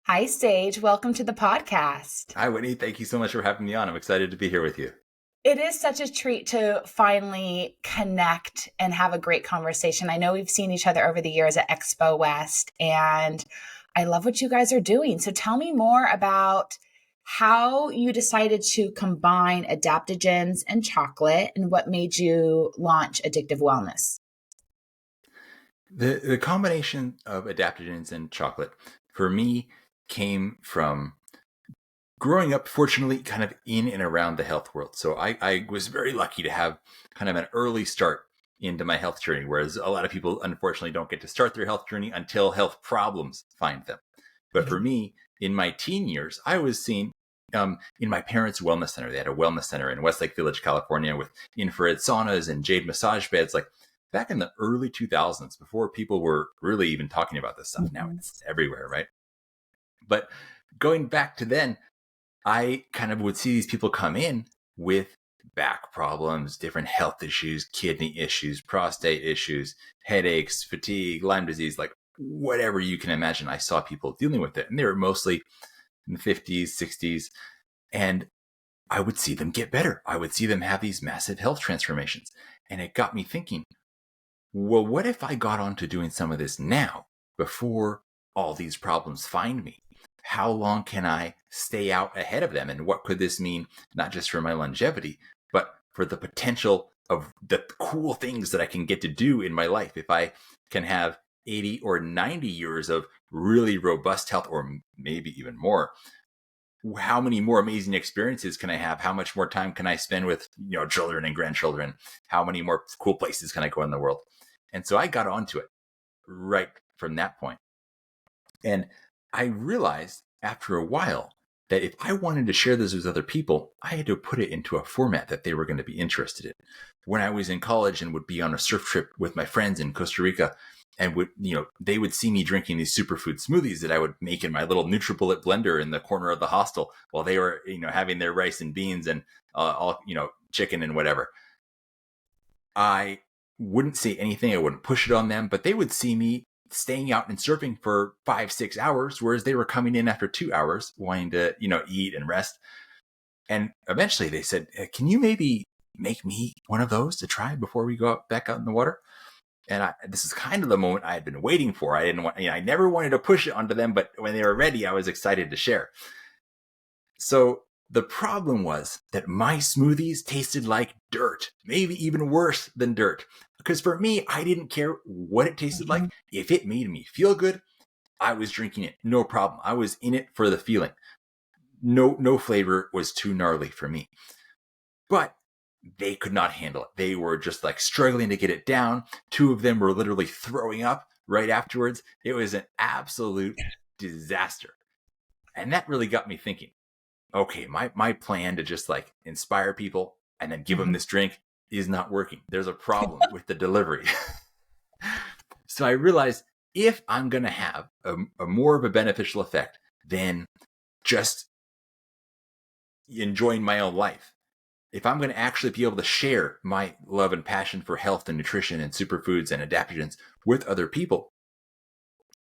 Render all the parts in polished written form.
Hi, Sage. Welcome to the podcast. Hi, Whitney. Thank you so much for having me on. I'm excited to be here with you. It is such a treat to finally connect and have a great conversation. I know we've seen each other over the years at Expo West, and I love what you guys are doing. So tell me more about how you decided to combine adaptogens and chocolate and what made you launch Addictive Wellness. The combination of adaptogens and chocolate for me came from growing up, fortunately, kind of in and around the health world. So I was very lucky to have kind of an early start into my health journey, whereas a lot of people, unfortunately, don't get to start their health journey until health problems find them. But for me, in my teen years, I was seen in my parents' wellness center. They had a wellness center in Westlake Village, California, with infrared saunas and jade massage beds. Like back in the early 2000s, before people were really even talking about this stuff. Now it's everywhere, right? But going back to then, I kind of would see these people come in with back problems, different health issues, kidney issues, prostate issues, headaches, fatigue, Lyme disease, like whatever you can imagine. I saw people dealing with it. And they were mostly in the 50s, 60s. And I would see them get better. I would see them have these massive health transformations. And it got me thinking, well, what if I got onto doing some of this now before all these problems find me? How long can I stay out ahead of them? And what could this mean, not just for my longevity, but for the potential of the cool things that I can get to do in my life? If I can have 80 or 90 years of really robust health, or maybe even more, how many more amazing experiences can I have? How much more time can I spend with, children and grandchildren? How many more cool places can I go in the world? And so I got onto it right from that point. And I realized after a while that if I wanted to share this with other people, I had to put it into a format that they were going to be interested in. When I was in college and would be on a surf trip with my friends in Costa Rica, and they would see me drinking these superfood smoothies that I would make in my little NutriBullet blender in the corner of the hostel while they were, having their rice and beans and all, chicken and whatever. I wouldn't say anything. I wouldn't push it on them, but they would see me staying out and surfing for 5-6 hours, whereas they were coming in after 2 hours wanting to, eat and rest. And eventually they said, can you maybe make me one of those to try before we go back out in the water? And this is kind of the moment I had been waiting for. I never wanted to push it onto them, but when they were ready, I was excited to share. So the problem was that my smoothies tasted like dirt, maybe even worse than dirt. Because for me, I didn't care what it tasted like. If it made me feel good, I was drinking it. No problem. I was in it for the feeling. No flavor was too gnarly for me. But they could not handle it. They were just like struggling to get it down. 2 of them were literally throwing up right afterwards. It was an absolute disaster. And that really got me thinking, okay, my plan to just like inspire people and then give them this drink is not working. There's a problem with the delivery. So I realized if I'm going to have a more of a beneficial effect than just enjoying my own life, if I'm going to actually be able to share my love and passion for health and nutrition and superfoods and adaptogens with other people,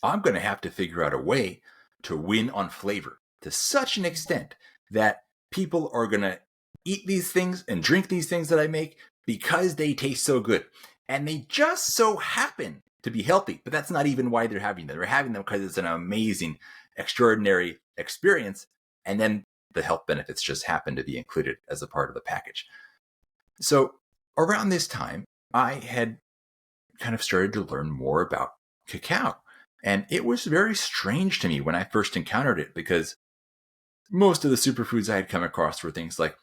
I'm going to have to figure out a way to win on flavor to such an extent that people are going to eat these things and drink these things that I make because they taste so good. And they just so happen to be healthy, but that's not even why they're having them. They're having them because it's an amazing, extraordinary experience. And then the health benefits just happen to be included as a part of the package. So around this time, I had kind of started to learn more about cacao. And it was very strange to me when I first encountered it, because most of the superfoods I had come across were things like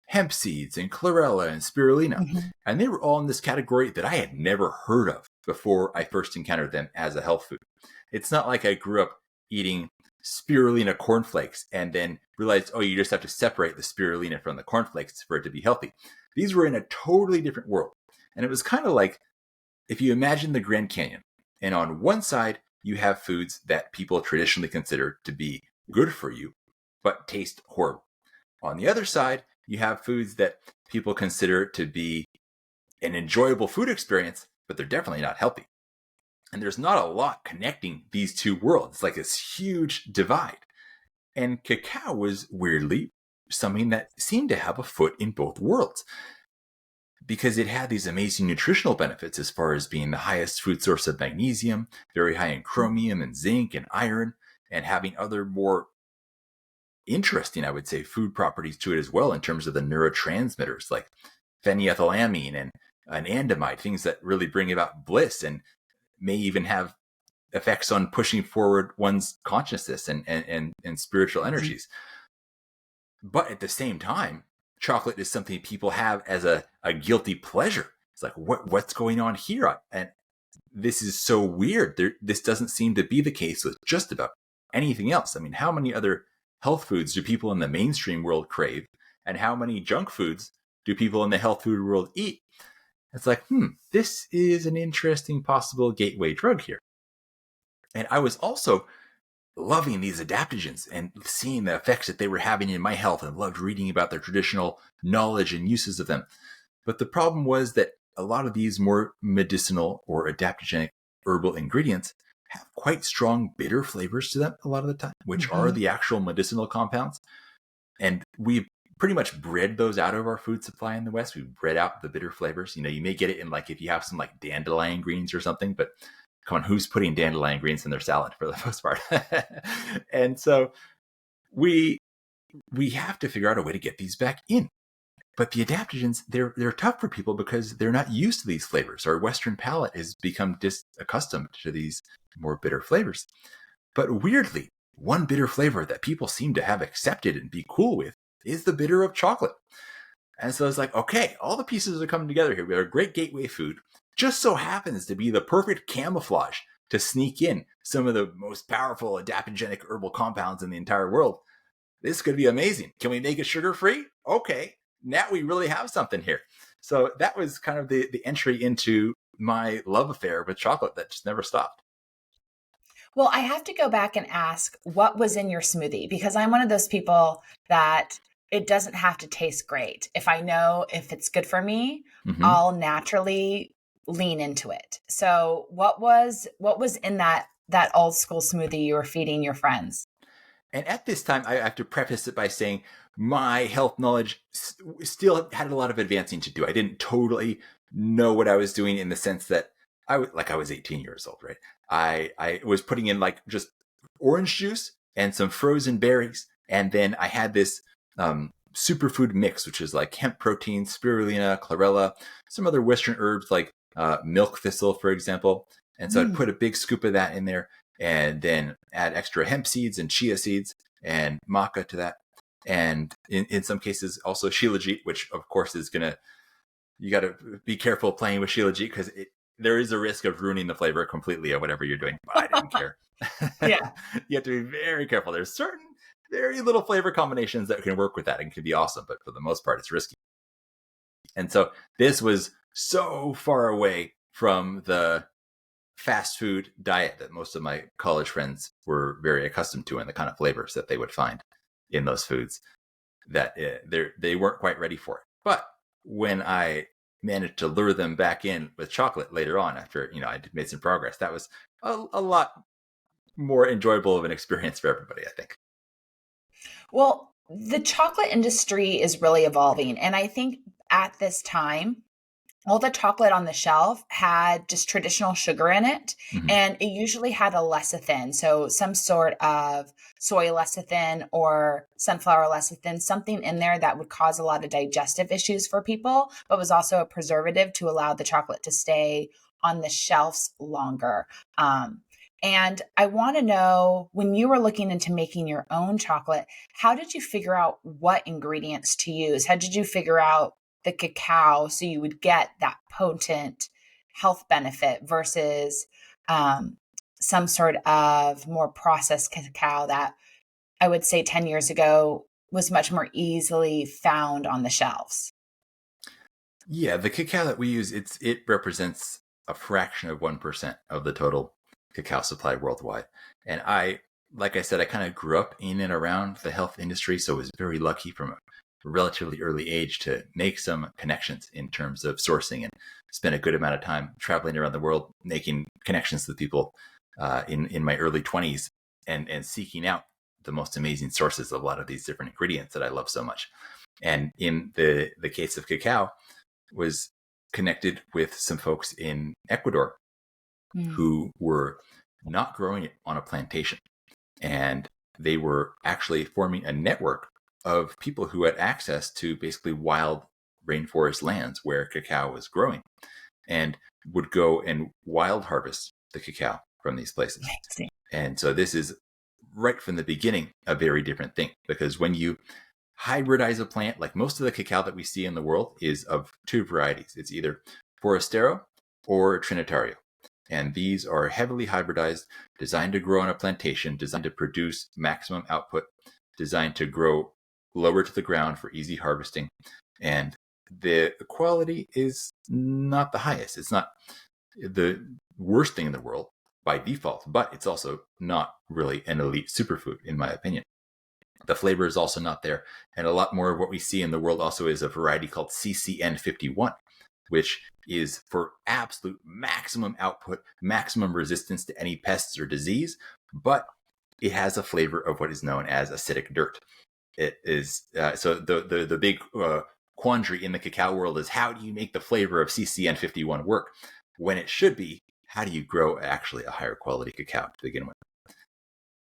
hemp seeds and chlorella and spirulina. And they were all in this category that I had never heard of before I first encountered them as a health food. It's not like I grew up eating spirulina cornflakes and then realized, oh, you just have to separate the spirulina from the cornflakes for it to be healthy. These were in a totally different world. And it was kind of like if you imagine the Grand Canyon, and on one side, you have foods that people traditionally consider to be good for you, but taste horrible. On the other side, you have foods that people consider to be an enjoyable food experience, but they're definitely not healthy. And there's not a lot connecting these two worlds. It's like this huge divide. And cacao was weirdly something that seemed to have a foot in both worlds, because it had these amazing nutritional benefits as far as being the highest food source of magnesium, very high in chromium and zinc and iron, and having other more interesting, I would say, food properties to it as well in terms of the neurotransmitters like phenylethylamine and anandamide, things that really bring about bliss and may even have effects on pushing forward one's consciousness and spiritual energies. But at the same time, chocolate is something people have as a guilty pleasure. It's like, what's going on here? And this is so weird. This doesn't seem to be the case with just about anything else. I mean, how many other health foods do people in the mainstream world crave? And how many junk foods do people in the health food world eat? It's like, this is an interesting possible gateway drug here. And I was also loving these adaptogens and seeing the effects that they were having in my health, and loved reading about their traditional knowledge and uses of them. But the problem was that a lot of these more medicinal or adaptogenic herbal ingredients have quite strong bitter flavors to them a lot of the time, which are the actual medicinal compounds. And we've pretty much bred those out of our food supply in the West. We've bred out the bitter flavors. You know, you may get it in like if you have some like dandelion greens or something, but come on, who's putting dandelion greens in their salad for the most part? And so we have to figure out a way to get these back in. But the adaptogens, they're tough for people because they're not used to these flavors. Our Western palate has become accustomed to these more bitter flavors. But weirdly, one bitter flavor that people seem to have accepted and be cool with is the bitter of chocolate. And so it's like, okay, all the pieces are coming together here. We have a great gateway food. Just so happens to be the perfect camouflage to sneak in some of the most powerful adaptogenic herbal compounds in the entire world. This could be amazing. Can we make it sugar-free? Okay, now we really have something here. So that was kind of the entry into my love affair with chocolate that just never stopped. Well, I have to go back and ask what was in your smoothie, because I'm one of those people that it doesn't have to taste great. If I know if it's good for me, I'll naturally lean into it. So what was in that old school smoothie you were feeding your friends? And at this time, I have to preface it by saying my health knowledge still had a lot of advancing to do. I didn't totally know what I was doing in the sense that I was 18 years old, right? I was putting in like just orange juice and some frozen berries. And then I had this superfood mix, which is like hemp protein, spirulina, chlorella, some other Western herbs like milk thistle, for example. And so I'd put a big scoop of that in there and then add extra hemp seeds and chia seeds and maca to that. And in some cases also shilajit, which of course is you got to be careful playing with shilajit because there is a risk of ruining the flavor completely of whatever you're doing. But I didn't care. Yeah. You have to be very careful. There's certain very little flavor combinations that can work with that and can be awesome, but for the most part, it's risky. And so this was so far away from the fast food diet that most of my college friends were very accustomed to and the kind of flavors that they would find in those foods that they weren't quite ready for it. But when I managed to lure them back in with chocolate later on, after I made some progress, that was a lot more enjoyable of an experience for everybody, I think. Well, the chocolate industry is really evolving. And I think at this time, all the chocolate on the shelf had just traditional sugar in it. And it usually had a lecithin. So some sort of soy lecithin or sunflower lecithin, something in there that would cause a lot of digestive issues for people, but was also a preservative to allow the chocolate to stay on the shelves longer. And I want to know, when you were looking into making your own chocolate, how did you figure out what ingredients to use? How did you figure out the cacao so you would get that potent health benefit versus some sort of more processed cacao that I would say 10 years ago was much more easily found on the shelves? Yeah, the cacao that we use, it represents a fraction of 1% of the total cacao supply worldwide. And like I said, I kind of grew up in and around the health industry, so I was very lucky from a relatively early age to make some connections in terms of sourcing and spent a good amount of time traveling around the world making connections with people in my early 20s and seeking out the most amazing sources of a lot of these different ingredients that I love so much. And in the case of cacao, was connected with some folks in Ecuador who were not growing it on a plantation. And they were actually forming a network of people who had access to basically wild rainforest lands where cacao was growing, and would go and wild harvest the cacao from these places. And so this is right from the beginning a very different thing, because when you hybridize a plant, like most of the cacao that we see in the world is of two varieties. It's either Forastero or Trinitario. And these are heavily hybridized, designed to grow on a plantation, designed to produce maximum output, designed to grow lower to the ground for easy harvesting. And the quality is not the highest. It's not the worst thing in the world by default, but it's also not really an elite superfood, in my opinion. The flavor is also not there. And a lot more of what we see in the world also is a variety called CCN51, which is for absolute maximum output, maximum resistance to any pests or disease, but it has a flavor of what is known as acidic dirt. It is so the big quandary in the cacao world is, how do you make the flavor of CCN51 work, when it should be, how do you grow actually a higher quality cacao to begin with?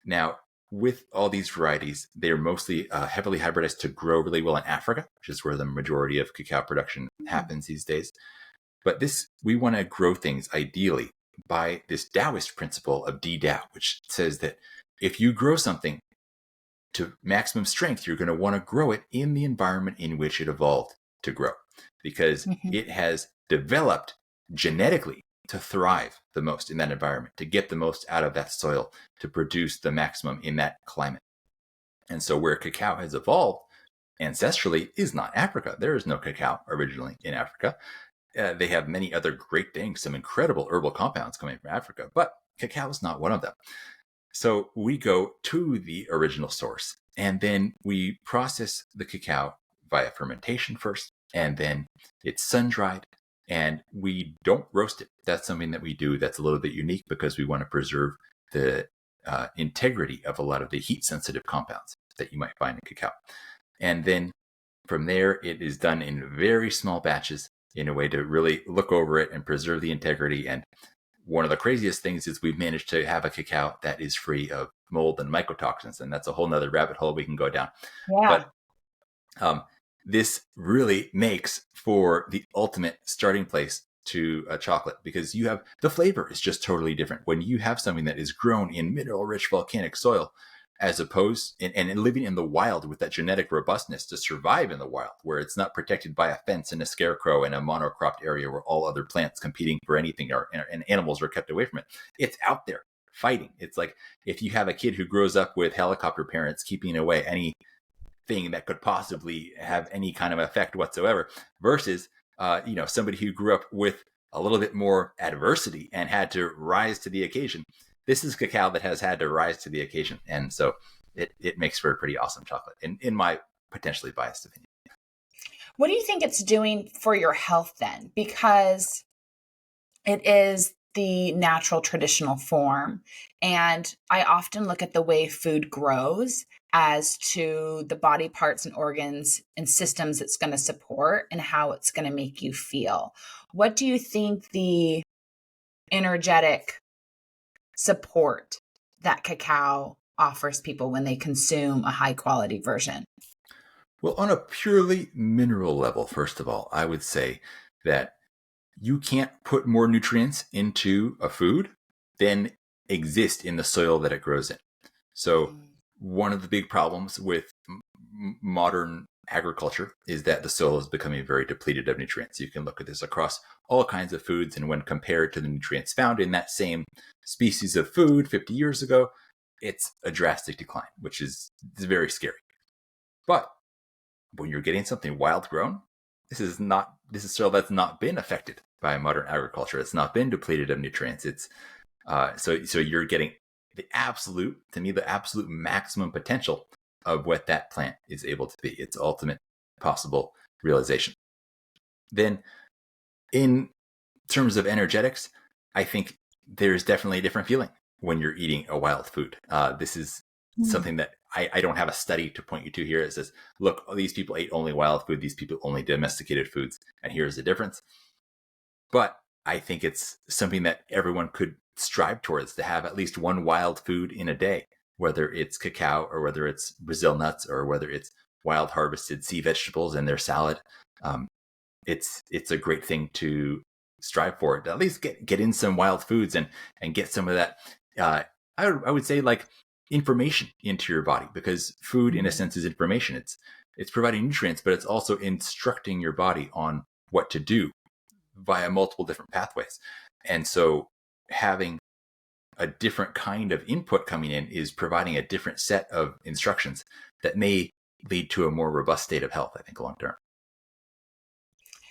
Now, with all these varieties, they're mostly heavily hybridized to grow really well in Africa, which is where the majority of cacao production happens these days. But we want to grow things ideally by this Taoist principle of D-Dao, which says that if you grow something to maximum strength, you're going to want to grow it in the environment in which it evolved to grow, because it has developed genetically to thrive the most in that environment, to get the most out of that soil, to produce the maximum in that climate. And so where cacao has evolved ancestrally is not Africa. There is no cacao originally in Africa. They have many other great things, some incredible herbal compounds coming from Africa, but cacao is not one of them. So we go to the original source, and then we process the cacao via fermentation first, and then it's sun-dried, and we don't roast it. That's something that we do that's a little bit unique, because we want to preserve the integrity of a lot of the heat-sensitive compounds that you might find in cacao. And then from there, it is done in very small batches in a way to really look over it and preserve the integrity. And one of the craziest things is we've managed to have a cacao that is free of mold and mycotoxins, and that's a whole nother rabbit hole we can go down. Yeah. But this really makes for the ultimate starting place to a chocolate, because you have the flavor is just totally different when you have something that is grown in mineral-rich volcanic soil, as opposed and living in the wild with that genetic robustness to survive in the wild, where it's not protected by a fence and a scarecrow in a monocropped area where all other plants competing for anything and animals are kept away from it. It's out there fighting. It's like if you have a kid who grows up with helicopter parents keeping away anything that could possibly have any kind of effect whatsoever, versus somebody who grew up with a little bit more adversity and had to rise to the occasion. This is cacao that has had to rise to the occasion. And so it makes for a pretty awesome chocolate, in my potentially biased opinion. What do you think it's doing for your health then? Because it is the natural traditional form. And I often look at the way food grows as to the body parts and organs and systems it's going to support and how it's going to make you feel. What do you think the energetic support that cacao offers people when they consume a high quality version? Well, on a purely mineral level, first of all, I would say that you can't put more nutrients into a food than exist in the soil that it grows in. So one of the big problems with modern agriculture is that the soil is becoming very depleted of nutrients. You can look at this across all kinds of foods, and when compared to the nutrients found in that same species of food 50 years ago, it's a drastic decline, which is very scary. But when you're getting something wild grown, this is soil that's not been affected by modern agriculture. It's not been depleted of nutrients. It's so you're getting the absolute maximum potential of what that plant is able to be, its ultimate possible realization. Then in terms of energetics, I think there's definitely a different feeling when you're eating a wild food. This is something that I don't have a study to point you to here. It says, look, these people ate only wild food. These people only domesticated foods. And here's the difference. But I think it's something that everyone could strive towards, to have at least one wild food in a day, whether it's cacao or whether it's Brazil nuts or whether it's wild harvested sea vegetables in their salad. It's a great thing to strive for. To at least get in some wild foods and get some of that. I would say like information into your body, because food in a sense is information. It's providing nutrients, but it's also instructing your body on what to do via multiple different pathways. And so having a different kind of input coming in is providing a different set of instructions that may lead to a more robust state of health, I think, long term.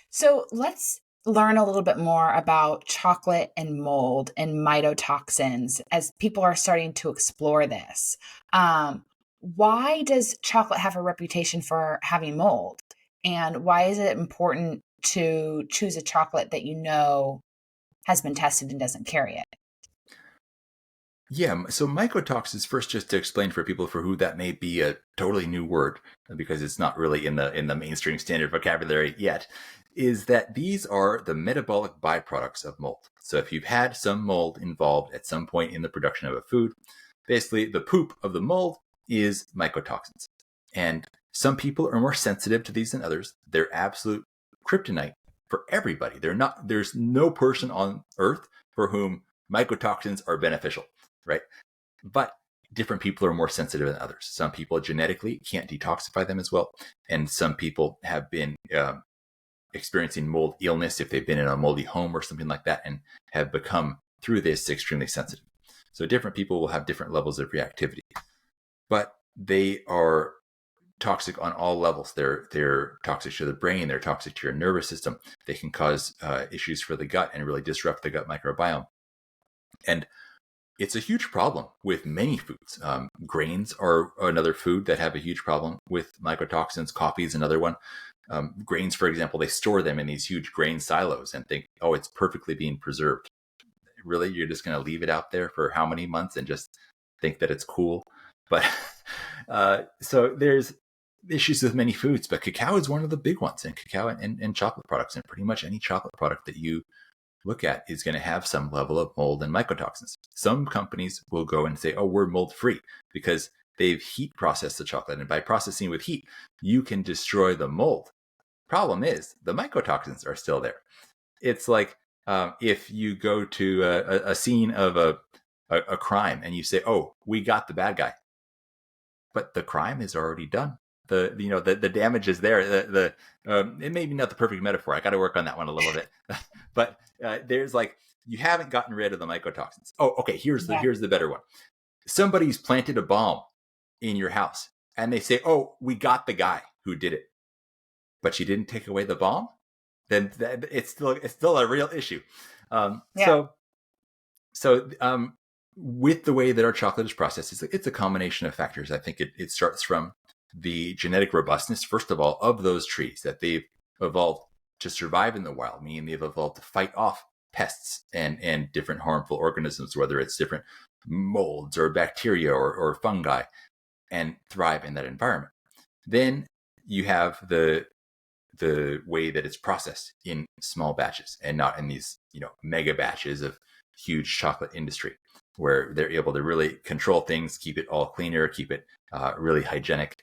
So let's learn a little bit more about chocolate and mold and mycotoxins as people are starting to explore this. Why does chocolate have a reputation for having mold? And why is it important to choose a chocolate that you know has been tested and doesn't carry it? Yeah, so mycotoxins, first, just to explain for people for who that may be a totally new word, because it's not really in the mainstream standard vocabulary yet, is that these are the metabolic byproducts of mold. So if you've had some mold involved at some point in the production of a food, basically the poop of the mold is mycotoxins. And some people are more sensitive to these than others. They're absolute kryptonite for everybody. There's no person on earth for whom mycotoxins are beneficial, right? But different people are more sensitive than others. Some people genetically can't detoxify them as well. And some people have been experiencing mold illness if they've been in a moldy home or something like that and have become, through this, extremely sensitive. So different people will have different levels of reactivity. But they are toxic on all levels. They're toxic to the brain. They're toxic to your nervous system. They can cause issues for the gut and really disrupt the gut microbiome. And it's a huge problem with many foods. Grains are another food that have a huge problem with mycotoxins. Coffee is another one. Grains, for example, they store them in these huge grain silos and think, oh, it's perfectly being preserved. Really? You're just going to leave it out there for how many months and just think that it's cool? But so there's issues with many foods, but cacao is one of the big ones, and cacao and chocolate products, and pretty much any chocolate product that you look at is going to have some level of mold and mycotoxins. Some companies will go and say, oh, we're mold free, because they've heat processed the chocolate. And by processing with heat, you can destroy the mold. Problem is, the mycotoxins are still there. It's like if you go to a scene of a crime and you say, oh, we got the bad guy. But the crime is already done. The damage is there. It may be not the perfect metaphor. I got to work on that one a little bit. But there's like, you haven't gotten rid of the mycotoxins. Oh, okay. Here's the better one. Somebody's planted a bomb in your house, and they say, "Oh, we got the guy who did it," but you didn't take away the bomb. Then it's still a real issue. So with the way that our chocolate is processed, it's a combination of factors. I think it starts from the genetic robustness, first of all, of those trees, that they've evolved to survive in the wild, meaning they've evolved to fight off pests and different harmful organisms, whether it's different molds or bacteria or fungi, and thrive in that environment. Then you have the way that it's processed in small batches and not in these mega batches of huge chocolate industry, where they're able to really control things, keep it all cleaner, keep it really hygienic.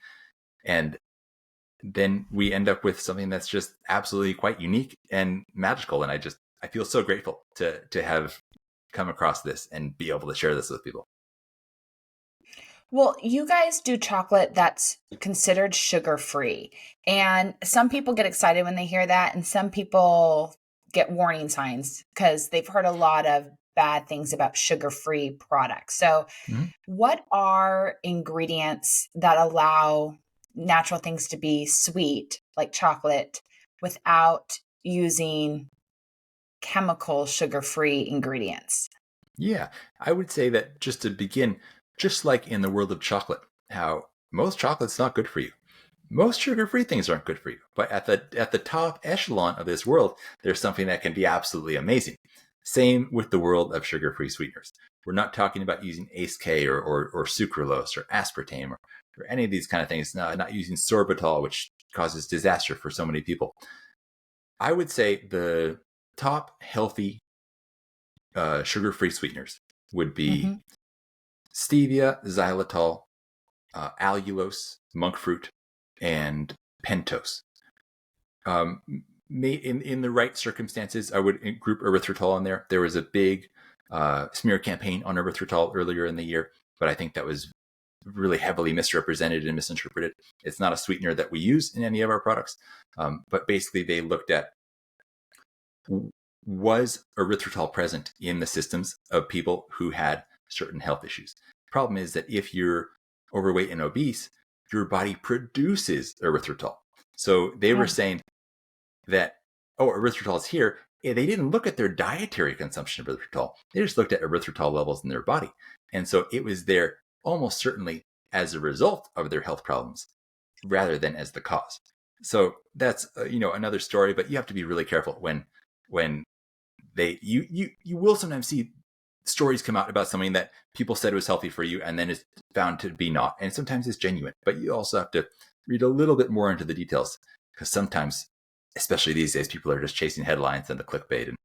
And then we end up with something that's just absolutely quite unique and magical. And I feel so grateful to have come across this and be able to share this with people. Well, you guys do chocolate that's considered sugar-free. And some people get excited when they hear that, and some people get warning signs because they've heard a lot of bad things about sugar-free products. So what are ingredients that allow natural things to be sweet, like chocolate, without using chemical sugar-free ingredients? Yeah, I would say that, just to begin, just like in the world of chocolate, how most chocolate's not good for you. Most sugar-free things aren't good for you. But at the top echelon of this world, there's something that can be absolutely amazing. Same with the world of sugar-free sweeteners, We're not talking about using ACE-K or sucralose or aspartame or any of these kind of things. No, not using sorbitol, which causes disaster for so many people. I would say the top healthy sugar-free sweeteners would be stevia, xylitol, allulose, monk fruit, and pentose. In the right circumstances, I would group erythritol in there. There was a big smear campaign on erythritol earlier in the year, but I think that was really heavily misrepresented and misinterpreted. It's not a sweetener that we use in any of our products, but basically they looked at, was erythritol present in the systems of people who had certain health issues? The problem is that if you're overweight and obese, your body produces erythritol. So they were saying that, erythritol is here. They didn't look at their dietary consumption of erythritol. They just looked at erythritol levels in their body. And so it was there almost certainly as a result of their health problems rather than as the cause. So that's, another story, but you have to be really careful when you will sometimes see stories come out about something that people said was healthy for you and then is found to be not. And sometimes it's genuine, but you also have to read a little bit more into the details, because sometimes, especially these days, people are just chasing headlines and the clickbait. And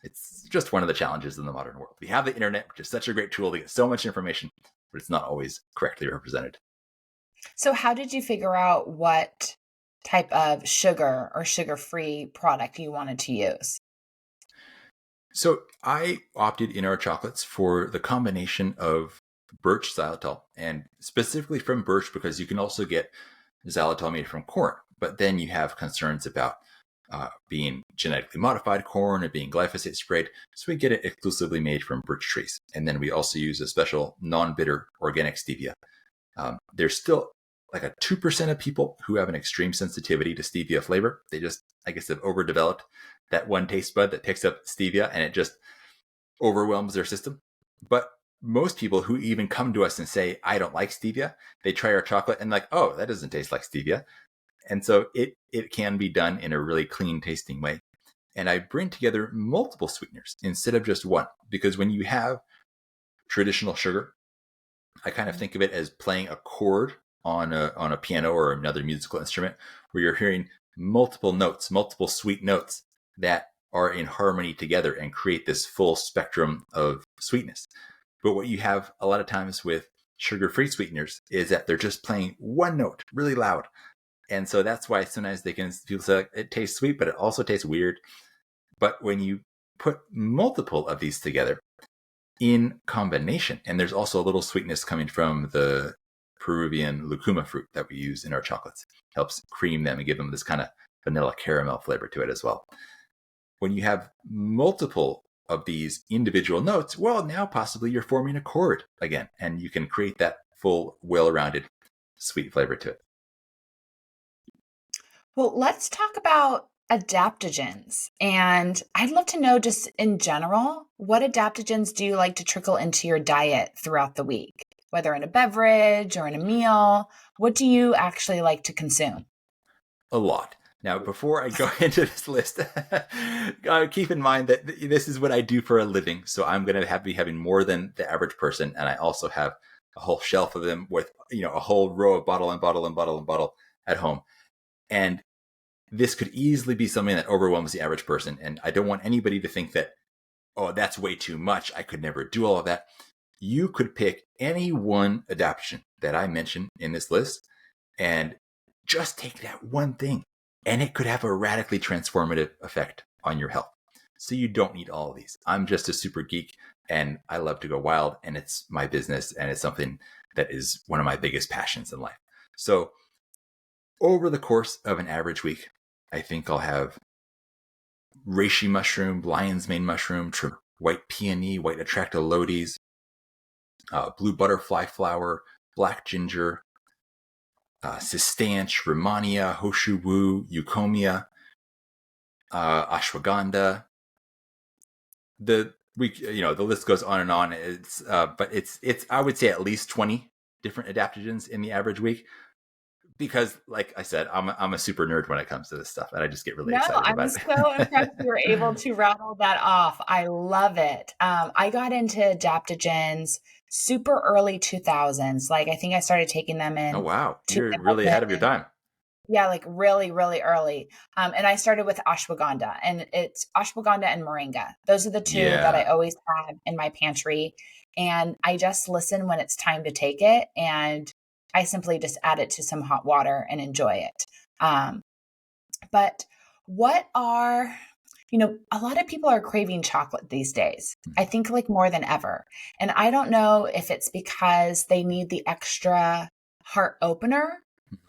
it's just one of the challenges in the modern world. We have the internet, which is such a great tool to get so much information, but it's not always correctly represented. So how did you figure out what type of sugar or sugar-free product you wanted to use? So I opted in our chocolates for the combination of birch xylitol, and specifically from birch because you can also get xylitol made from corn. But then you have concerns about being genetically modified corn or being glyphosate sprayed. So we get it exclusively made from birch trees. And then we also use a special non-bitter organic stevia. There's still like a 2% of people who have an extreme sensitivity to stevia flavor. They just, I guess, have overdeveloped that one taste bud that picks up stevia and it just overwhelms their system. But most people who even come to us and say, I don't like stevia, they try our chocolate and like, oh, that doesn't taste like stevia. And so it can be done in a really clean tasting way. And I bring together multiple sweeteners instead of just one, because when you have traditional sugar, I kind of think of it as playing a chord on a piano or another musical instrument, where you're hearing multiple notes, multiple sweet notes that are in harmony together and create this full spectrum of sweetness. But what you have a lot of times with sugar-free sweeteners is that they're just playing one note really loud. And so that's why sometimes people say like, it tastes sweet, but it also tastes weird. But when you put multiple of these together in combination, and there's also a little sweetness coming from the Peruvian lucuma fruit that we use in our chocolates, helps cream them and give them this kind of vanilla caramel flavor to it as well. When you have multiple of these individual notes, well, now possibly you're forming a chord again, and you can create that full, well-rounded, sweet flavor to it. Well, let's talk about adaptogens. And I'd love to know, just in general, what adaptogens do you like to trickle into your diet throughout the week? Whether in a beverage or in a meal, what do you actually like to consume? A lot. Now, before I go into this list, keep in mind that this is what I do for a living. So I'm going to be having more than the average person. And I also have a whole shelf of them with, a whole row of bottle at home. And this could easily be something that overwhelms the average person. And I don't want anybody to think that, oh, that's way too much, I could never do all of that. You could pick any one adaptogen that I mentioned in this list and just take that one thing, and it could have a radically transformative effect on your health. So you don't need all of these. I'm just a super geek and I love to go wild, and it's my business, and it's something that is one of my biggest passions in life. So over the course of an average week, I think I'll have reishi mushroom, lion's mane mushroom, white peony, white atractylodes, blue butterfly flower, black ginger, cistanche, rehmannia, hoshu wu, eucommia, ashwagandha. The list goes on and on. But it's I would say at least 20 different adaptogens in the average week. because like I said, I'm a super nerd when it comes to this stuff, and I just get really No, excited I'm about so impressed it. you were able to rattle that off. I love it. I got into adaptogens super early 2000s. Like I think I started taking them Oh in wow, you're really ahead of your 2000. time. Yeah, like really, really early. And I started with ashwagandha, and it's ashwagandha and moringa. Those are the two that I Yeah, always have in my pantry. And I just listen when it's time to take it. And I simply just add it to some hot water and enjoy it. But what are, a lot of people are craving chocolate these days. I think like more than ever. And I don't know if it's because they need the extra heart opener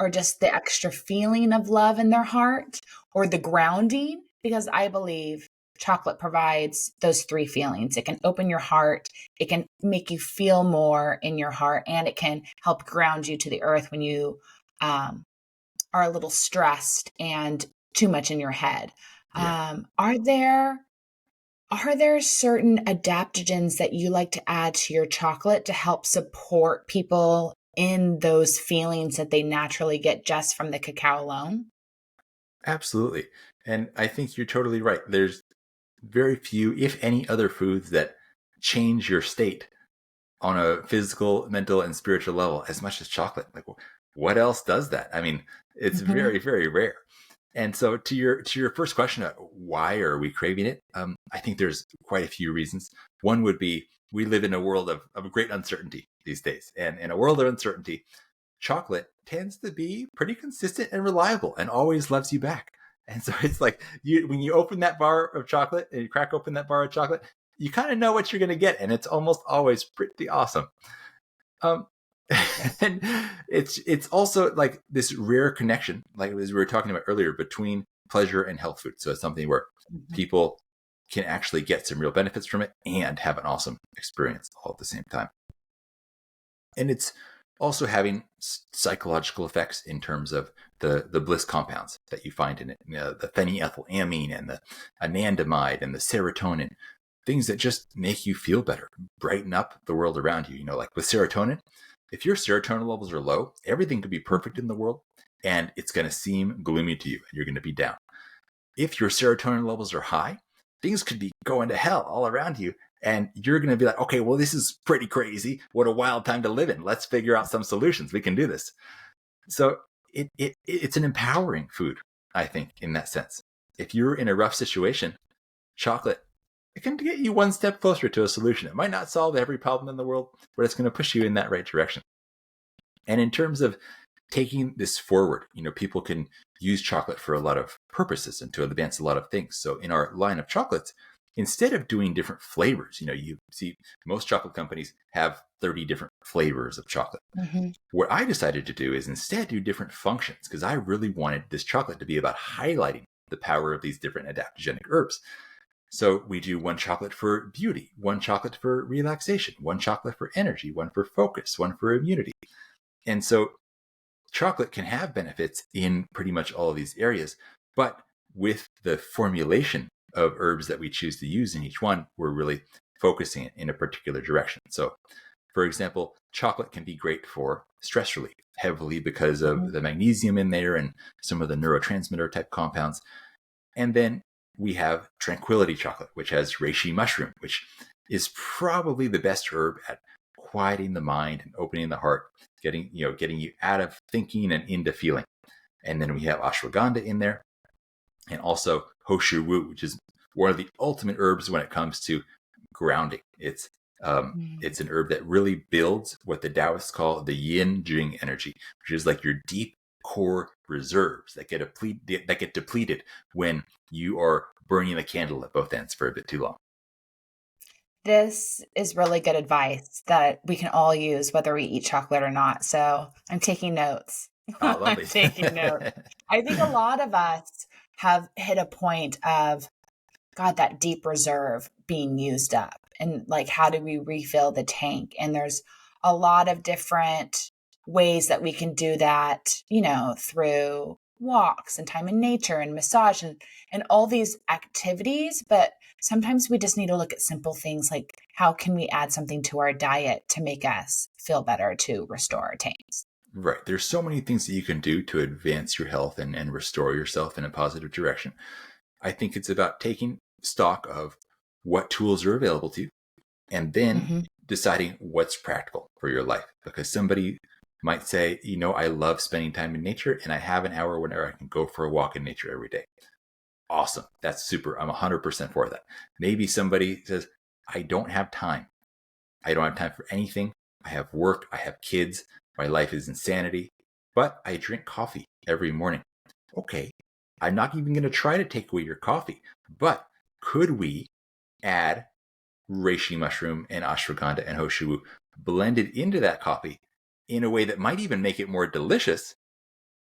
or just the extra feeling of love in their heart or the grounding, because I believe chocolate provides those three feelings. It can open your heart, it can make you feel more in your heart, and it can help ground you to the earth when you um, are a little stressed and too much in your head. yeah. Are there certain adaptogens that you like to add to your chocolate to help support people in those feelings that they naturally get just from the cacao alone? Absolutely. And I think you're totally right. There's very few, if any, other foods that change your state on a physical, mental, and spiritual level as much as chocolate. Like, what else does that? I mean, it's Mhm. very, very rare. And so, to your first question, why are we craving it? I think there's quite a few reasons. One would be we live in a world of great uncertainty these days, and in a world of uncertainty, chocolate tends to be pretty consistent and reliable and always loves you back. And so it's like when you open that bar of chocolate and you crack open that bar of chocolate, you kind of know what you're going to get, and it's almost always pretty awesome. Um, Yes. and it's also like this rare connection, like as we were talking about earlier, between pleasure and health food. So it's something where Mhm. people can actually get some real benefits from it and have an awesome experience all at the same time. And it's also having psychological effects in terms of the bliss compounds that you find in it, the phenethylamine and the anandamide and the serotonin, things that just make you feel better, brighten up the world around you. Like with serotonin, if your serotonin levels are low, everything could be perfect in the world and it's going to seem gloomy to you and you're going to be down. If your serotonin levels are high, things could be going to hell all around you. And you're going to be like, okay, well, this is pretty crazy. What a wild time to live in. Let's figure out some solutions. We can do this. So it's an empowering food, I think, in that sense. If you're in a rough situation, chocolate, it can get you one step closer to a solution. It might not solve every problem in the world, but it's going to push you in that right direction. And in terms of taking this forward, people can use chocolate for a lot of purposes and to advance a lot of things. So in our line of chocolates, instead of doing different flavors, you see most chocolate companies have 30 different flavors of chocolate. Mhm. What I decided to do is instead do different functions because I really wanted this chocolate to be about highlighting the power of these different adaptogenic herbs. So we do one chocolate for beauty, one chocolate for relaxation, one chocolate for energy, one for focus, one for immunity. And so chocolate can have benefits in pretty much all of these areas, but with the formulation of herbs that we choose to use in each one, we're really focusing it in a particular direction. So, for example, chocolate can be great for stress relief heavily because of Mhm. the magnesium in there and some of the neurotransmitter type compounds. And then we have tranquility chocolate, which has reishi mushroom, which is probably the best herb at quieting the mind and opening the heart, getting you out of thinking and into feeling. And then we have ashwagandha in there, and also hoshu wu, which is one of the ultimate herbs when it comes to grounding. It's an herb that really builds what the Taoists call the yin jing energy, which is like your deep core reserves that get depleted when you are burning the candle at both ends for a bit too long. This is really good advice that we can all use, whether we eat chocolate or not. So I'm taking notes. Oh, I'm lovely. taking notes. I think a lot of us have hit a point of, God, that deep reserve being used up. And like, how do we refill the tank? And there's a lot of different ways that we can do that, through walks and time in nature and massage and all these activities. But sometimes we just need to look at simple things like how can we add something to our diet to make us feel better to restore our tanks? Right. There's so many things that you can do to advance your health and restore yourself in a positive direction. I think it's about taking stock of what tools are available to you and then Hmm. deciding what's practical for your life. Because somebody might say, I love spending time in nature and I have an hour whenever I can go for a walk in nature every day. Awesome. That's super. I'm 100% for that. Maybe somebody says, I don't have time. I don't have time for anything. I have work. I have kids. My life is insanity. But I drink coffee every morning. Okay. I'm not even going to try to take away your coffee. But could we add reishi mushroom and ashwagandha and hoshiwu blended into that coffee in a way that might even make it more delicious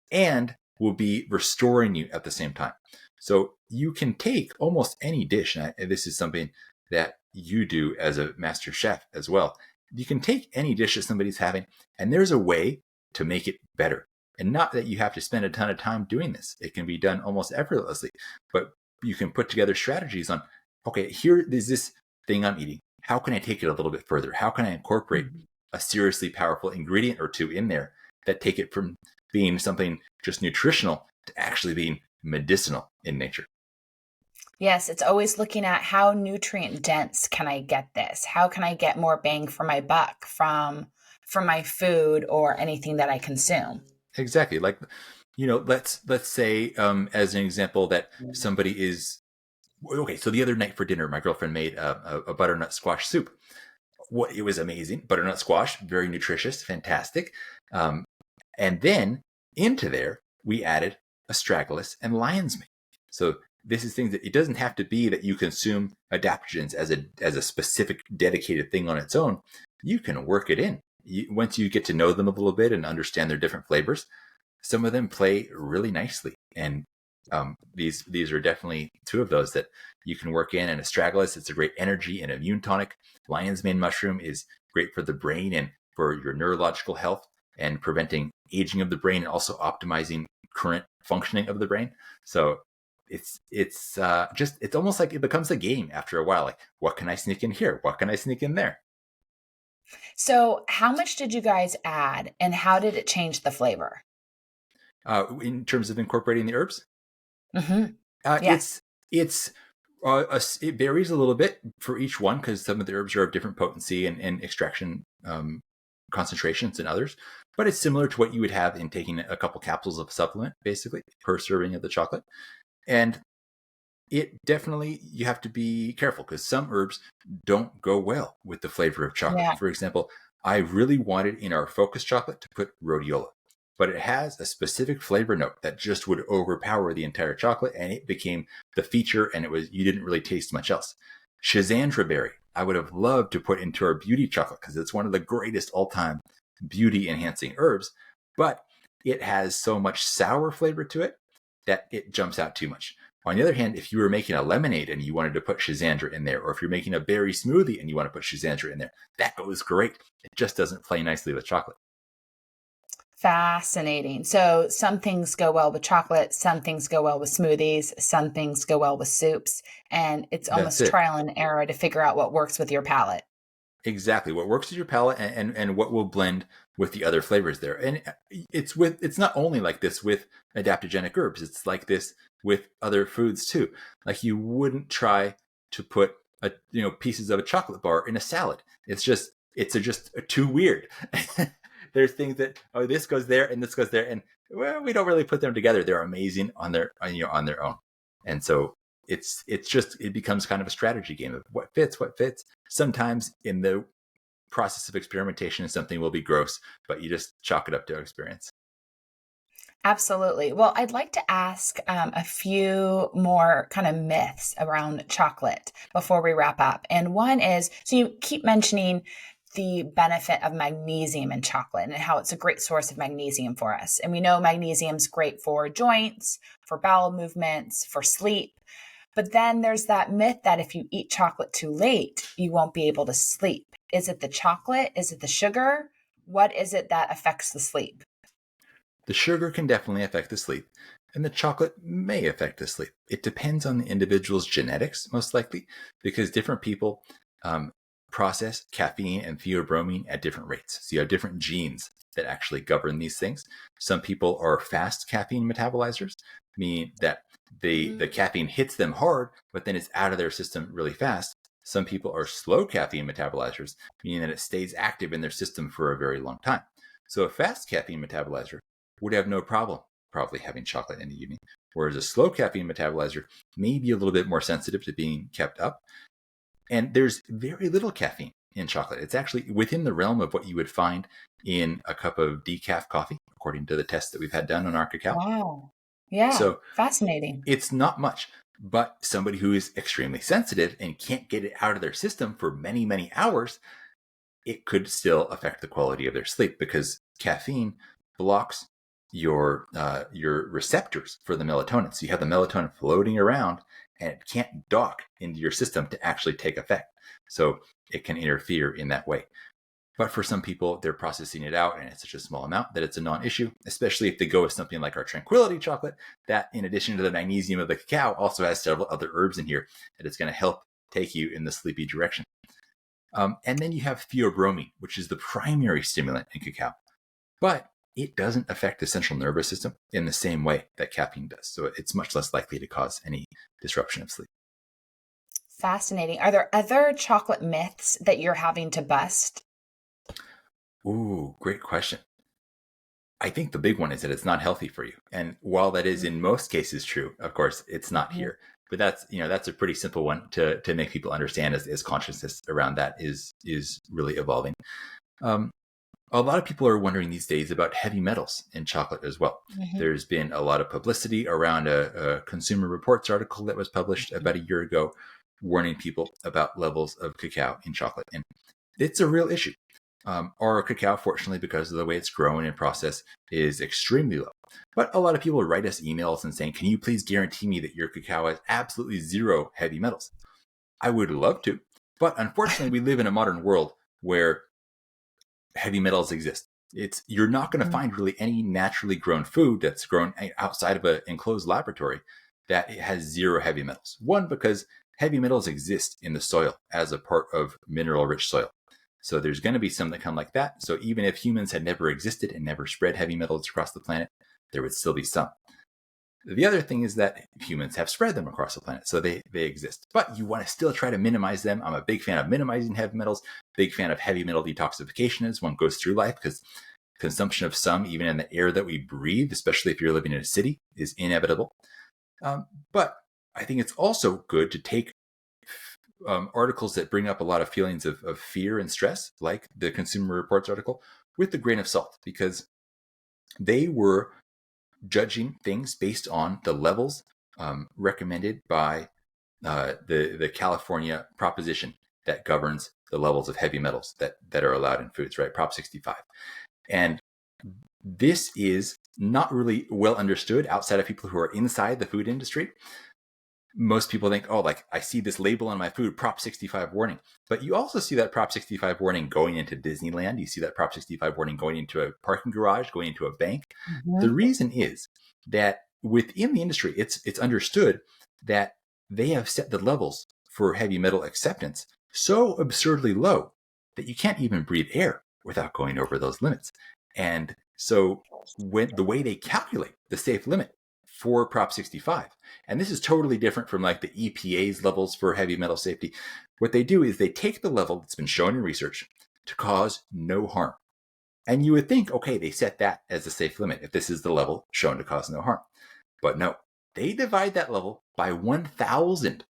and will be restoring you at the same time? So you can take almost any dish, and this is something that you do as a master chef as well. You can take any dish that somebody's having, and there's a way to make it better. And not that you have to spend a ton of time doing this. It can be done almost effortlessly, but you can put together strategies on, okay, here is this thing I'm eating. How can I take it a little bit further? How can I incorporate a seriously powerful ingredient or two in there that take it from being something just nutritional to actually being medicinal in nature? Yes, it's always looking at how nutrient dense can I get this? How can I get more bang for my buck from my food or anything that I consume? Exactly. Like, let's say, as an example, that somebody is okay. So the other night for dinner, my girlfriend made a butternut squash soup. It was amazing. Butternut squash, very nutritious, fantastic. Um, and then into there, we added astragalus and lion's mane. So this is things that it doesn't have to be that you consume adaptogens as a specific dedicated thing on its own. You can work it in. Once you get to know them a little bit and understand their different flavors, some of them play really nicely. And these are definitely two of those that you can work in. And astragalus, it's a great energy and immune tonic. Lion's mane mushroom is great for the brain and for your neurological health and preventing aging of the brain and also optimizing current functioning of the brain. So it's almost like it becomes a game after a while. Like, what can I sneak in here? What can I sneak in there? So, how much did you guys add and how did it change the flavor? In terms of incorporating the herbs, Hmm. uh, Yes. it's it's it varies a little bit for each one because some of the herbs are of different potency and extraction concentrations than others. But it's similar to what you would have in taking a couple capsules of supplement, basically per serving of the chocolate. And it definitely, you have to be careful because some herbs don't go well with the flavor of chocolate. Yeah. For example, I really wanted in our focus chocolate to put rhodiola, but it has a specific flavor note that just would overpower the entire chocolate, and it became the feature. And you didn't really taste much else. Schisandra berry, I would have loved to put into our beauty chocolate because it's one of the greatest all-time beauty enhancing herbs, but it has so much sour flavor to it that it jumps out too much. On the other hand, if you were making a lemonade and you wanted to put Schisandra in there, or if you're making a berry smoothie and you want to put Schisandra in there, that goes great. It just doesn't play nicely with chocolate. Fascinating. So, some things go well with chocolate, some things go well with smoothies, some things go well with soups, and it's That's almost it. trial and error to figure out what works with your palate. Exactly. What works with your palate and what will blend with the other flavors there. And it's not only like this with adaptogenic herbs, it's like this with other foods too. Like you wouldn't try to put pieces of a chocolate bar in a salad. It's just too weird. There's things that, oh, this goes there and this goes there, and well, we don't really put them together. They're amazing on their own. And so it becomes kind of a strategy game of what fits. Sometimes in the process of experimentation, something will be gross, but you just chalk it up to experience. Absolutely. Well, I'd like to ask a few more kind of myths around chocolate before we wrap up. And one is, so you keep mentioning the benefit of magnesium in chocolate and how it's a great source of magnesium for us. And we know magnesium's great for joints, for bowel movements, for sleep. But then there's that myth that if you eat chocolate too late, you won't be able to sleep. Is it the chocolate? Is it the sugar? What is it that affects the sleep? The sugar can definitely affect the sleep, and the chocolate may affect the sleep. It depends on the individual's genetics, most likely, because different people process caffeine and theobromine at different rates. So you have different genes that actually govern these things. Some people are fast caffeine metabolizers, meaning that the caffeine hits them hard, but then it's out of their system really fast. Some people are slow caffeine metabolizers, meaning that it stays active in their system for a very long time. So a fast caffeine metabolizer would have no problem probably having chocolate in the evening, whereas a slow caffeine metabolizer may be a little bit more sensitive to being kept up. And there's very little caffeine in chocolate. It's actually within the realm of what you would find in a cup of decaf coffee, according to the tests that we've had done on our cacao. Wow. Yeah. So fascinating. it's not much, but somebody who is extremely sensitive and can't get it out of their system for many, many hours, it could still affect the quality of their sleep because caffeine blocks your receptors for the melatonin. So you have the melatonin floating around and it can't dock into your system to actually take effect. So it can interfere in that way. But for some people, they're processing it out and it's such a small amount that it's a non-issue, especially if they go with something like our Tranquility chocolate that, in addition to the magnesium of the cacao, also has several other herbs in here that is going to help take you in the sleepy direction. And then you have theobromine, which is the primary stimulant in cacao. But it doesn't affect the central nervous system in the same way that caffeine does. So it's much less likely to cause any disruption of sleep. Fascinating. Are there other chocolate myths that you're having to bust? Ooh, great question. I think the big one is that it's not healthy for you. And while that is in most cases true, of course, it's not here. But that's a pretty simple one to make people understand as consciousness around that is really evolving. A lot of people are wondering these days about heavy metals in chocolate as well. There's been a lot of publicity around a Consumer Reports article that was published about a year ago, warning people about levels of cacao in chocolate. And it's a real issue. Our cacao, fortunately, because of the way it's grown and processed, is extremely low. But a lot of people write us emails and saying, can you please guarantee me that your cacao has absolutely zero heavy metals? I would love to. But unfortunately, we live in a modern world where heavy metals exist. You're not going to find really any naturally grown food that's grown outside of an enclosed laboratory that has zero heavy metals. One, because heavy metals exist in the soil as a part of mineral-rich soil. So there's going to be some that come like that. So even if humans had never existed and never spread heavy metals across the planet, there would still be some. The other thing is that humans have spread them across the planet, so they exist. But you want to still try to minimize them. I'm a big fan of minimizing heavy metals, big fan of heavy metal detoxification as one goes through life, because consumption of some, even in the air that we breathe, especially if you're living in a city, is inevitable. But I think it's also good to take articles that bring up a lot of feelings of fear and stress, like the Consumer Reports article, with a grain of salt, because they were judging things based on the levels recommended by the California proposition that governs the levels of heavy metals that are allowed in foods, right? Prop 65. And this is not really well understood outside of people who are inside the food industry. Most people think, oh, like I see this label on my food, Prop 65 warning. But you also see that Prop 65 warning going into Disneyland. You see that Prop 65 warning going into a parking garage, going into a bank. The reason is that within the industry, it's understood that they have set the levels for heavy metal acceptance so absurdly low that you can't even breathe air without going over those limits. And so when the way they calculate the safe limit for Prop 65, and this is totally different from like the EPA's levels for heavy metal safety. What they do is they take the level that's been shown in research to cause no harm. And you would think, okay, they set that as a safe limit if this is the level shown to cause no harm. But no, they divide that level by 1,000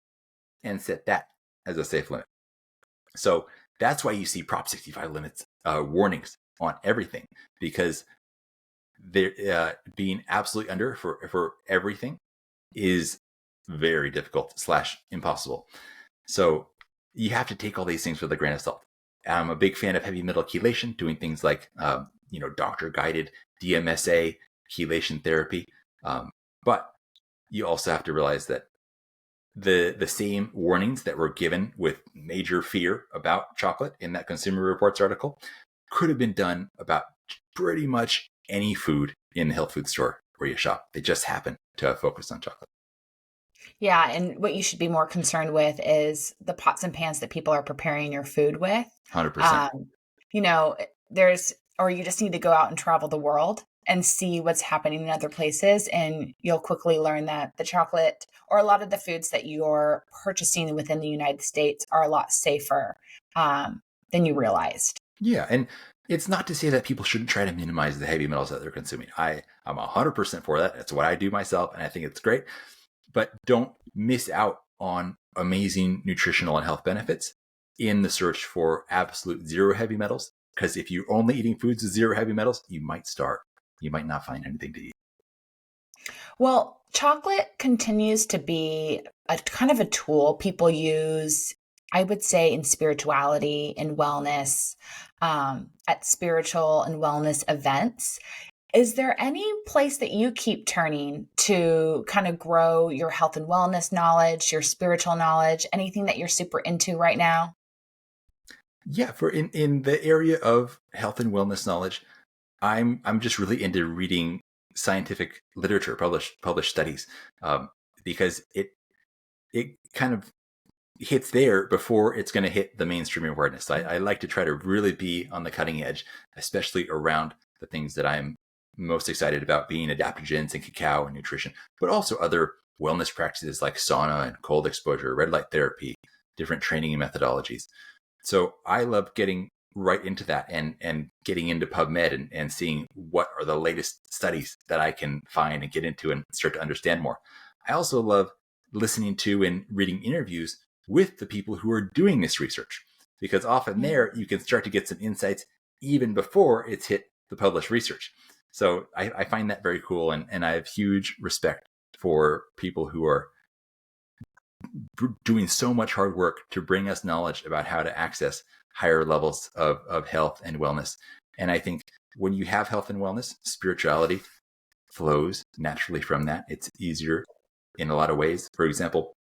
and set that as a safe limit. So that's why you see Prop 65 limits warnings on everything, because they're being absolutely under for everything is very difficult / impossible. So you have to take all these things with a grain of salt. I'm a big fan of heavy metal chelation, doing things like, doctor guided DMSA chelation therapy. But you also have to realize that the same warnings that were given with major fear about chocolate in that Consumer Reports article could have been done about pretty much any food in the health food store where you shop. They just happen to focus on chocolate. Yeah, and what you should be more concerned with is the pots and pans that people are preparing your food with. 100%. Um, you know, there's, or you just need to go out and travel the world and see what's happening in other places, and you'll quickly learn that the chocolate or a lot of the foods that you're purchasing within the United States are a lot safer than you realized. Yeah, and it's not to say that people shouldn't try to minimize the heavy metals that they're consuming. I'm 100% for that. That's what I do myself, and I think it's great. But don't miss out on amazing nutritional and health benefits in the search for absolute zero heavy metals. Because if you're only eating foods with zero heavy metals, you might starve. You might not find anything to eat. Well, chocolate continues to be a kind of a tool people use, I would say, in spirituality and wellness, at spiritual and wellness events. Is there any place that you keep turning to kind of grow your health and wellness knowledge, your spiritual knowledge, anything that you're super into right now? Yeah, for in the area of health and wellness knowledge, I'm just really into reading scientific literature, published studies, because it kind of hits there before it's going to hit the mainstream awareness. I like to try to really be on the cutting edge, especially around the things that I'm most excited about, being adaptogens and cacao and nutrition, but also other wellness practices like sauna and cold exposure, red light therapy, different training methodologies. So I love getting right into that and getting into PubMed and seeing what are the latest studies that I can find and get into and start to understand more. I also love listening to and reading interviews with the people who are doing this research, because often Yeah. there you can start to get some insights even before it's hit the published research. So I find that very cool, and I have huge respect for people who are doing so much hard work to bring us knowledge about how to access higher levels of health and wellness. And I think when you have health and wellness, spirituality flows naturally from that. It's easier in a lot of ways. For example,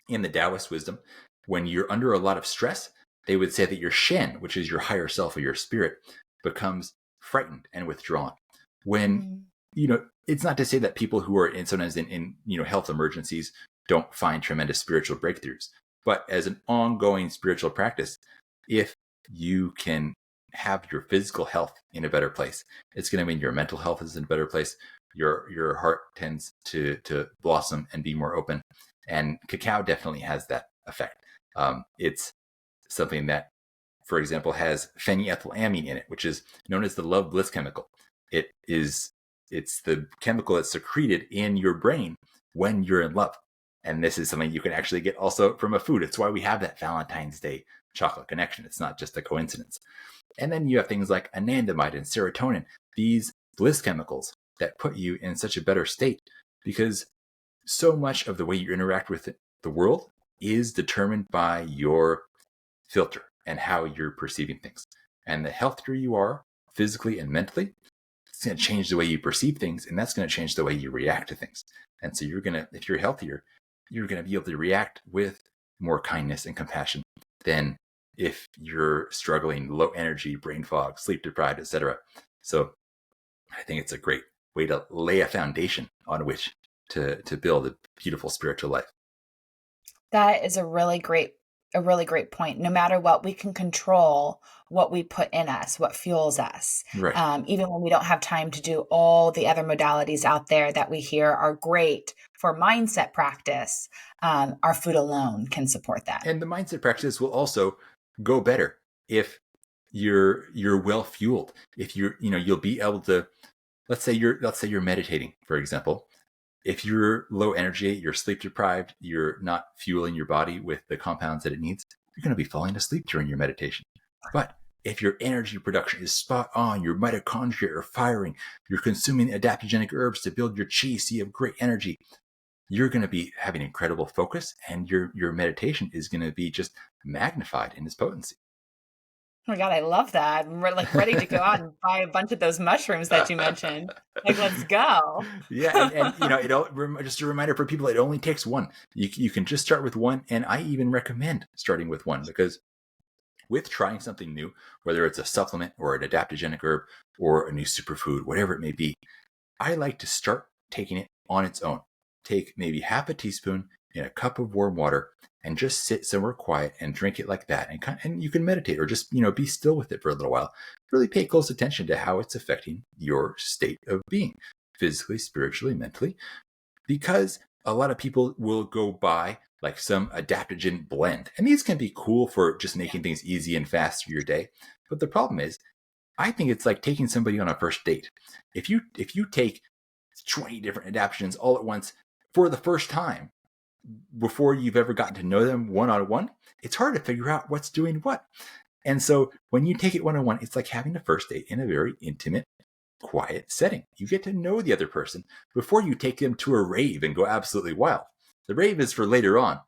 in the Taoist wisdom, when you're under a lot of stress, they would say that your Shen, which is your higher self or your spirit, becomes frightened and withdrawn. When, Mm. it's not to say that people who are sometimes in health emergencies don't find tremendous spiritual breakthroughs, but as an ongoing spiritual practice, if you can have your physical health in a better place, it's going to mean your mental health is in a better place. Your heart tends to blossom and be more open. And cacao definitely has that effect. It's something that, for example, has phenylethylamine in it, which is known as the love bliss chemical. It's the chemical that's secreted in your brain when you're in love. And this is something you can actually get also from a food. It's why we have that Valentine's Day chocolate connection. It's not just a coincidence. And then you have things like anandamide and serotonin, these bliss chemicals that put you in such a better state, because so much of the way you interact with the world is determined by your filter and how you're perceiving things. And the healthier you are physically and mentally, it's going to change the way you perceive things, and that's going to change the way you react to things. And so if you're healthier, you're going to be able to react with more kindness and compassion than if you're struggling, low energy, brain fog, sleep deprived, etc. So I think it's a great way to lay a foundation on which to build a beautiful spiritual life. That is a really great point. No matter what, we can control what we put in us, what fuels us. Right. Even when we don't have time to do all the other modalities out there that we hear are great for mindset practice, our food alone can support that. And the mindset practice will also go better if you're well fueled. If you'll be able to, let's say you're meditating, for example. If you're low energy, you're sleep deprived, you're not fueling your body with the compounds that it needs, you're going to be falling asleep during your meditation. But if your energy production is spot on, your mitochondria are firing, you're consuming adaptogenic herbs to build your chi so you have great energy, you're going to be having incredible focus, and your meditation is going to be just magnified in its potency. Oh my God, I love that. We're like ready to go out and buy a bunch of those mushrooms that you mentioned. Like, let's go. Yeah, and just a reminder for people, it only takes one. You can just start with one, and I even recommend starting with one, because with trying something new, whether it's a supplement or an adaptogenic herb or a new superfood, whatever it may be, I like to start taking it on its own. Take maybe half a teaspoon in a cup of warm water and just sit somewhere quiet and drink it like that. And you can meditate or just, be still with it for a little while. Really pay close attention to how it's affecting your state of being, physically, spiritually, mentally, because a lot of people will go buy like some adaptogen blend. And these can be cool for just making things easy and fast through your day. But the problem is, I think it's like taking somebody on a first date. If you take 20 different adaptogens all at once for the first time, before you've ever gotten to know them one-on-one, it's hard to figure out what's doing what. And so when you take it one-on-one, it's like having a first date in a very intimate, quiet setting. You get to know the other person before you take them to a rave and go absolutely wild. The rave is for later on.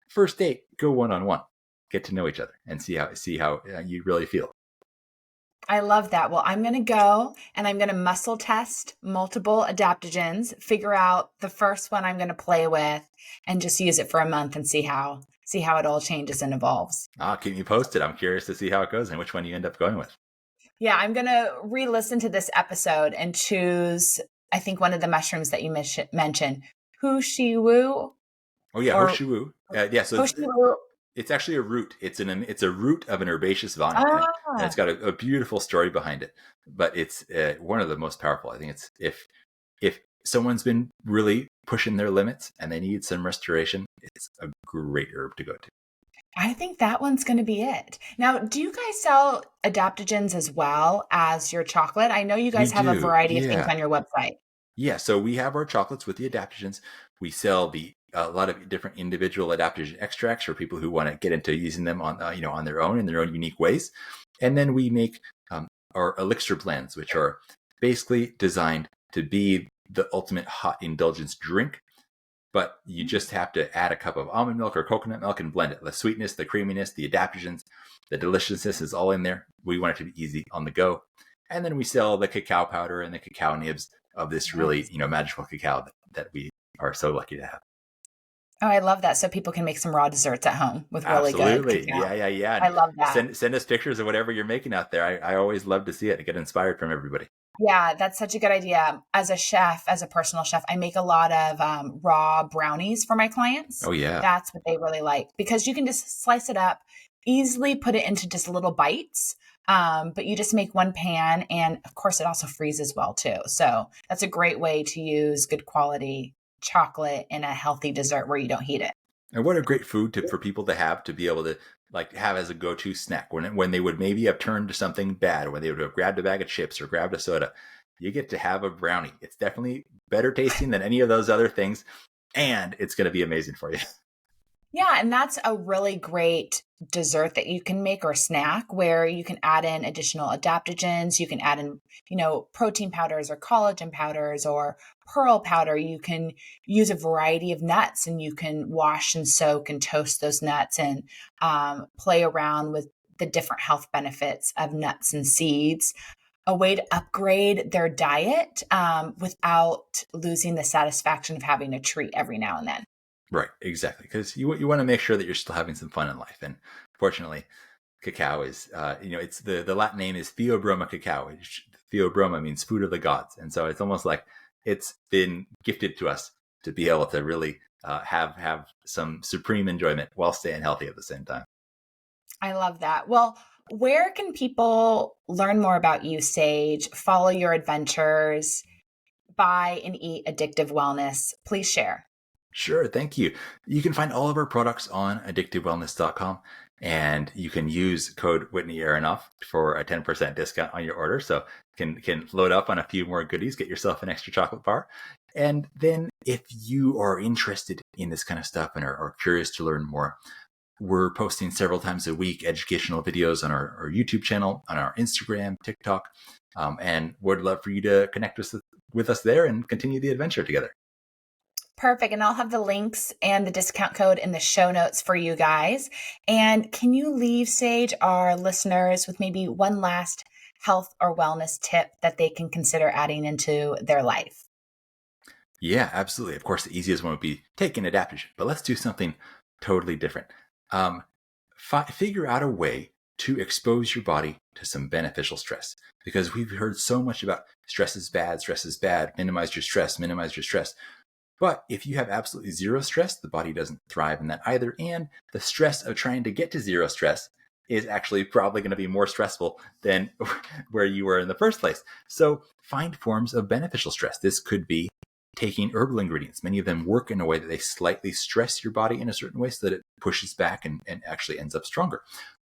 First date, go one-on-one. Get to know each other and see how you really feel. I love that. Well, I'm going to go and I'm going to muscle test multiple adaptogens, figure out the first one I'm going to play with, and just use it for a month and see how it all changes and evolves. Keep me posted. I'm curious to see how it goes and which one you end up going with. Yeah, I'm going to re-listen to this episode and choose, I think, one of the mushrooms that you mentioned, Hushiwu. Oh yeah, Hoshiwu. So Hoshiwu. it's actually a root. It's a root of an herbaceous vine, and it's got a beautiful story behind it. But it's one of the most powerful. I think it's if someone's been really pushing their limits and they need some restoration, it's a great herb to go to. I think that one's going to be it. Now, do you guys sell adaptogens as well as your chocolate? I know you guys have a variety of things on your website. Yeah, so we have our chocolates with the adaptogens. We sell a lot of different individual adaptogen extracts for people who want to get into using them on on their own in their own unique ways. And then we make our elixir blends, which are basically designed to be the ultimate hot indulgence drink. But you just have to add a cup of almond milk or coconut milk and blend it. The sweetness, the creaminess, the adaptogens, the deliciousness is all in there. We want it to be easy on the go. And then we sell the cacao powder and the cacao nibs of this really, magical cacao that we are so lucky to have. Oh, I love that. So people can make some raw desserts at home with really good cacao. Yeah. I love that. Send us pictures of whatever you're making out there. I always love to see it and get inspired from everybody. Yeah, that's such a good idea. As a chef, as a personal chef, I make a lot of raw brownies for my clients. Oh, yeah. That's what they really like because you can just slice it up, easily put it into just little bites. But you just make one pan, and of course it also freezes well too. So that's a great way to use good quality chocolate in a healthy dessert where you don't heat it. And what a great food for people to have, to be able to have as a go-to snack when they would maybe have turned to something bad, when they would have grabbed a bag of chips or grabbed a soda. You get to have a brownie. It's definitely better tasting than any of those other things, and it's going to be amazing for you. Yeah, and that's a really great dessert that you can make or snack where you can add in additional adaptogens. You can add in, protein powders or collagen powders or pearl powder. You can use a variety of nuts and you can wash and soak and toast those nuts and play around with the different health benefits of nuts and seeds. A way to upgrade their diet without losing the satisfaction of having a treat every now and then. Right, exactly. Because you want to make sure that you're still having some fun in life. And fortunately, cacao is, it's the Latin name is Theobroma cacao. Theobroma means food of the gods. And so it's almost like it's been gifted to us to be able to really have some supreme enjoyment while staying healthy at the same time. I love that. Well, where can people learn more about you, Sage, follow your adventures, buy and eat Addictive Wellness? Please share. Sure. Thank you. You can find all of our products on addictivewellness.com, and you can use code Whitney Aronoff for a 10% discount on your order. So can load up on a few more goodies, get yourself an extra chocolate bar. And then if you are interested in this kind of stuff and are curious to learn more, we're posting several times a week educational videos on our YouTube channel, on our Instagram, TikTok, and would love for you to connect with us there and continue the adventure together. Perfect. And I'll have the links and the discount code in the show notes for you guys. And can you leave, Sage, our listeners with maybe one last health or wellness tip that they can consider adding into their life? Yeah, absolutely. Of course, the easiest one would be take an adaptogen, but let's do something totally different. Figure out a way to expose your body to some beneficial stress, because we've heard so much about stress is bad, minimize your stress. But if you have absolutely zero stress, the body doesn't thrive in that either. And the stress of trying to get to zero stress is actually probably going to be more stressful than where you were in the first place. So find forms of beneficial stress. This could be taking herbal ingredients. Many of them work in a way that they slightly stress your body in a certain way so that it pushes back and actually ends up stronger.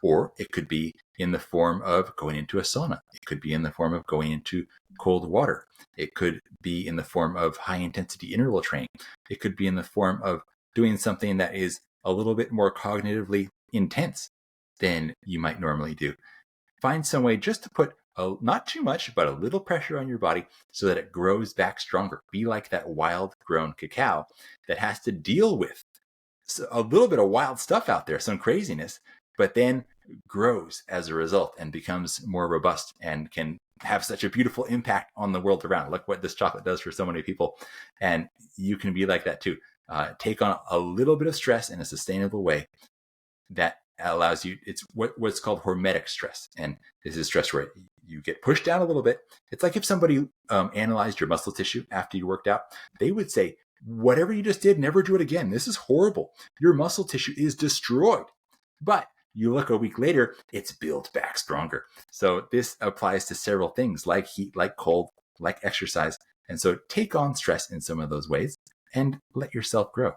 Or it could be in the form of going into a sauna. It could be in the form of going into cold water. It could be in the form of high intensity interval training. It could be in the form of doing something that is a little bit more cognitively intense than you might normally do. Find some way just to put not too much, but a little pressure on your body so that it grows back stronger. Be like that wild grown cacao that has to deal with a little bit of wild stuff out there, some craziness, but then grows as a result and becomes more robust and can have such a beautiful impact on the world around. Look what this chocolate does for so many people. And you can be like that too. Take on a little bit of stress in a sustainable way that allows you, it's what's called hormetic stress. And this is stress where you get pushed down a little bit. It's like if somebody analyzed your muscle tissue after you worked out, they would say, whatever you just did, never do it again. This is horrible. Your muscle tissue is destroyed. But you look a week later, it's built back stronger. So this applies to several things like heat, like cold, like exercise. And so take on stress in some of those ways and let yourself grow.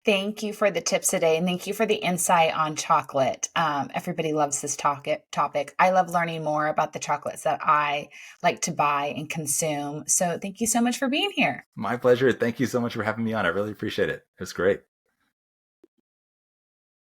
Thank you for the tips today, and thank you for the insight on chocolate. Everybody loves this topic. I love learning more about the chocolates that I like to buy and consume. So thank you so much for being here. My pleasure. Thank you so much for having me on. I really appreciate it. It was great.